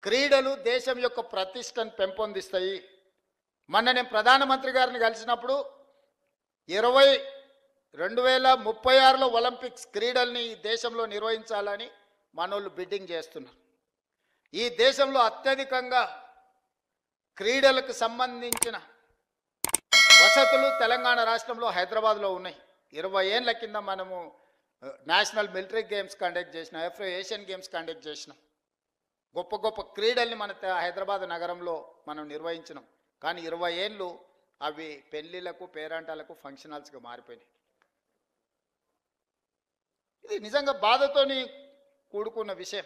క్రీడలు దేశం యొక్క ప్రతిష్టను పెంపొందిస్తాయి. మొన్న నేను ప్రధానమంత్రి గారిని కలిసినప్పుడు 2036లో ఒలింపిక్స్ క్రీడల్ని ఈ దేశంలో నిర్వహించాలని మనోళ్ళు బిడ్డింగ్ చేస్తున్నారు. ఈ దేశంలో అత్యధికంగా క్రీడలకు సంబంధించిన వసతులు తెలంగాణ రాష్ట్రంలో హైదరాబాద్లో ఉన్నాయి. 20 ఏళ్ల కింద మనము నేషనల్ మిలిటరీ గేమ్స్ కండక్ట్ చేసినాం, ఏషియన్ గేమ్స్ కండక్ట్ చేసినాం. గొప్ప గొప్ప క్రీడల్ని మన హైదరాబాద్ నగరంలో మనం నిర్వహించినాం. కానీ 20 ఏళ్ళు అవి పెళ్లిళ్లకు, పేరంటాలకు, ఫంక్షన్ హాల్స్గా మారిపోయినాయి. ఇది నిజంగా బాధతోని కూడుకున్న విషయం.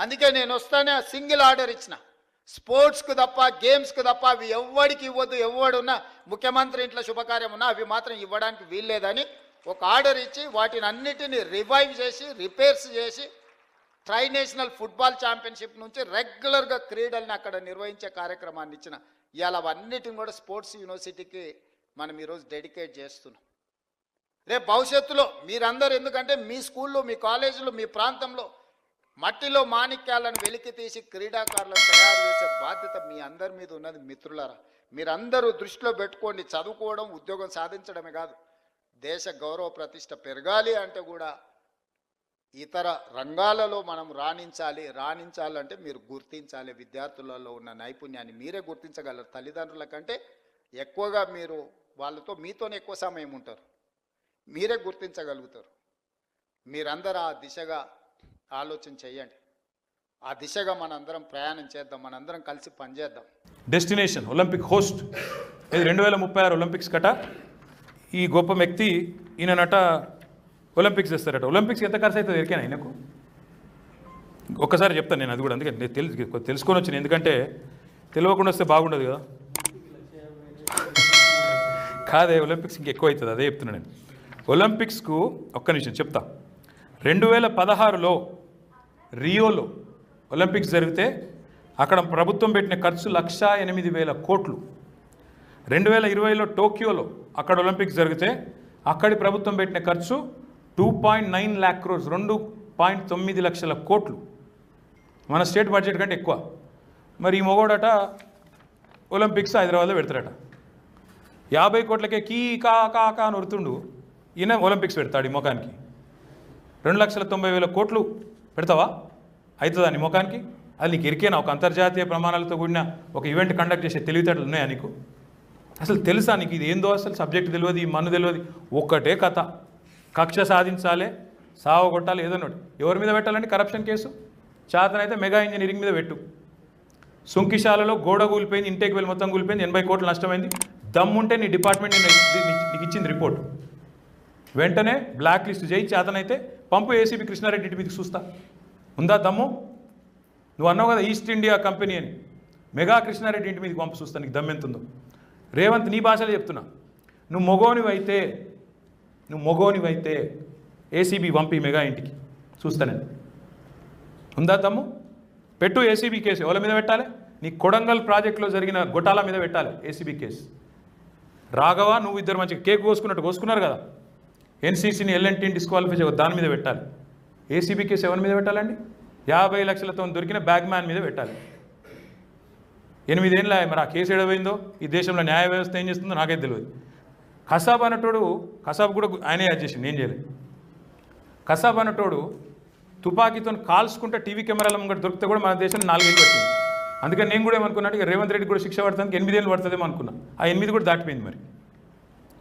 అందుకే నేను వస్తానే సింగిల్ ఆర్డర్ ఇచ్చిన, స్పోర్ట్స్కు తప్ప, గేమ్స్కు తప్ప అవి ఎవరికి ఇవ్వద్దు. ఎవడున్నా ముఖ్యమంత్రి ఇంట్లో శుభకార్యం ఉన్నా అవి మాత్రం ఇవ్వడానికి వీల్లేదని ఒక ఆర్డర్ ఇచ్చి వాటిని అన్నిటిని రివైవ్ చేసి, రిపేర్స్ చేసి, ట్రై నేషనల్ ఫుట్బాల్ ఛాంపియన్షిప్ నుంచి రెగ్యులర్గా క్రీడల్ని అక్కడ నిర్వహించే కార్యక్రమాన్ని ఇచ్చిన. ఇవాళ అవన్నిటిని కూడా స్పోర్ట్స్ యూనివర్సిటీకి మనం ఈరోజు డెడికేట్ చేస్తున్నాం. రేపు భవిష్యత్తులో మీరందరూ, ఎందుకంటే మీ స్కూల్లో, మీ కాలేజీలో, మీ ప్రాంతంలో మట్టిలో మాణిక్యాలను వెలికి తీసి క్రీడాకారులను తయారు చేసే బాధ్యత మీ అందరి మీద ఉన్నది. మిత్రులారా, మీరందరూ దృష్టిలో పెట్టుకోండి. చదువుకోవడం, ఉద్యోగం సాధించడమే కాదు, దేశ గౌరవ ప్రతిష్ట పెరగాలి అంటే కూడా ఇతర రంగాలలో మనం రాణించాలంటే మీరు గుర్తించాలి. విద్యార్థులలో ఉన్న నైపుణ్యాన్ని మీరే గుర్తించగలరు. తల్లిదండ్రుల కంటే ఎక్కువగా మీరు వాళ్ళతో, మీతోనే ఎక్కువ సమయం ఉంటారు, మీరే గుర్తించగలుగుతారు. మీరందరూ ఆ దిశగా ఆలోచన చేయండి. ఆ దిశగా మనందరం ప్రయాణం చేద్దాం, మనందరం కలిసి పనిచేద్దాం. డెస్టినేషన్ ఒలింపిక్ హోస్ట్ ఇది 2036 ఒలింపిక్స్ కట. ఈ గొప్ప వ్యక్తి ఈయనట ఒలింపిక్స్ చేస్తారట. ఒలింపిక్స్ ఎంత ఖర్చు అవుతుంది ఎరికేనా ఆయనకు? ఒక్కసారి చెప్తాను నేను అది కూడా. అందుకే నేను తెలుసుకొని వచ్చిన, ఎందుకంటే తెలియకుండా వస్తే బాగుండదు కదా. కాదే, ఒలింపిక్స్ ఇంకెక్కువ అవుతుంది, అదే చెప్తున్నా నేను. ఒలింపిక్స్కు ఒక్క నిమిషం చెప్తా. 2016లో రియోలో ఒలింపిక్స్ జరిగితే అక్కడ ప్రభుత్వం పెట్టిన ఖర్చు 1,08,000 కోట్లు. 2020లో టోక్యోలో అక్కడ ఒలింపిక్స్ జరిగితే అక్కడి ప్రభుత్వం పెట్టిన ఖర్చు 2.9 lakh crores, 2.9 లక్షల కోట్లు. మన స్టేట్ బడ్జెట్ కంటే ఎక్కువ. మరి ఈ మొగోడట ఒలింపిక్స్ హైదరాబాద్లో పెడతాడట. 50 కోట్లకే కీ కా కా కా అని ఉరుతుండు. ఈయన ఒలింపిక్స్ పెడతాడు ఈ ముఖానికి. 2,90,000 కోట్లు పెడతావా? అవుతుందా నీ ముఖానికి? అది నీకు ఇరికేనా? ఒక అంతర్జాతీయ ప్రమాణాలతో కూడిన ఒక ఈవెంట్ కండక్ట్ చేసే తెలివితేటలు ఉన్నాయా నీకు? అసలు తెలుసా నీకు? ఇది ఏందో అసలు సబ్జెక్ట్ తెలియదు, ఈ మన్ను తెలియదు. ఒక్కటే కథ, కక్ష సాధించాలి, సావగొట్టాలి, ఏదన్నోటి. ఎవరి మీద పెట్టాలంటే కరప్షన్ కేసు. చేతనైతే మెగా ఇంజనీరింగ్ మీద పెట్టు. సుంకిశాలలో గోడ కూలిపోయింది, ఇంటేకి వెళ్ళి మొత్తం కూలిపోయింది, 80 కోట్లు నష్టమైంది. దమ్ముంటే నీ డిపార్ట్మెంట్ నీకు ఇచ్చింది రిపోర్ట్, వెంటనే బ్లాక్ లిస్ట్ చేయి. చేతనైతే పంపు ఏసీబీ కృష్ణారెడ్డి ఇంటి మీదకి చూస్తా. ఉందా దమ్ము? నువ్వు అన్నావు కదా ఈస్ట్ ఇండియా కంపెనీ అని, మెగా కృష్ణారెడ్డి ఇంటి మీదకి పంపు చూస్తా నీకు దమ్ము ఎంతుందో. రేవంత్, నీ భాషలో చెప్తున్నా, నువ్వు మొగోనివైతే ఏసీబీ పంపి మెగా ఇంటికి చూస్తానండి. ఉందా దమ్ము? పెట్టు ఏసీబీ కేసు. ఎవరి మీద పెట్టాలి? నీ కొడంగల్ ప్రాజెక్టులో జరిగిన గొటాల మీద పెట్టాలి ఏసీబీ కేసు. రాఘవ, నువ్వు ఇద్దరు మంచిగా కేక్ కోసుకున్నట్టు కోసుకున్నారు కదా, ఎన్సీసీని ఎల్ఎన్టీని డిస్క్వాలిఫై చేయ, దాని మీద పెట్టాలి. ఏసీబీ కేసు ఎవరి మీద పెట్టాలండి? 50 లక్షలతో దొరికిన బ్యాగ్ మ్యాన్ మీద పెట్టాలి. 8 ఏళ్ళ మరి ఆ కేసు ఎడబోయిందో, ఈ దేశంలో న్యాయ వ్యవస్థ ఏం చేస్తుందో నాకైతే తెలియదు. కసాబ్ అన్నటోడు, కసాబ్ కూడా ఆయనే యాడ్ చేసిండు, నేను చేయలేదు. కసాబ్ అన్నటోడు తుపాకీతో కాల్చుకుంటే టీవీ కెమెరాల ముంగట దొరికితే కూడా మన దేశం 4 ఏళ్ళు పట్టింది. అందుకని నేను కూడా ఏమనుకున్నాను, ఇక రేవంత్ రెడ్డి కూడా శిక్ష పడుతుంది, 8 ఏళ్ళు పడుతుందేమో అనుకున్నా. ఆ 8 కూడా దాటిపోయింది. మరి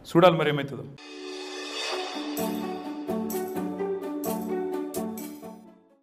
చూడాలి మరి ఏమవుతుందో.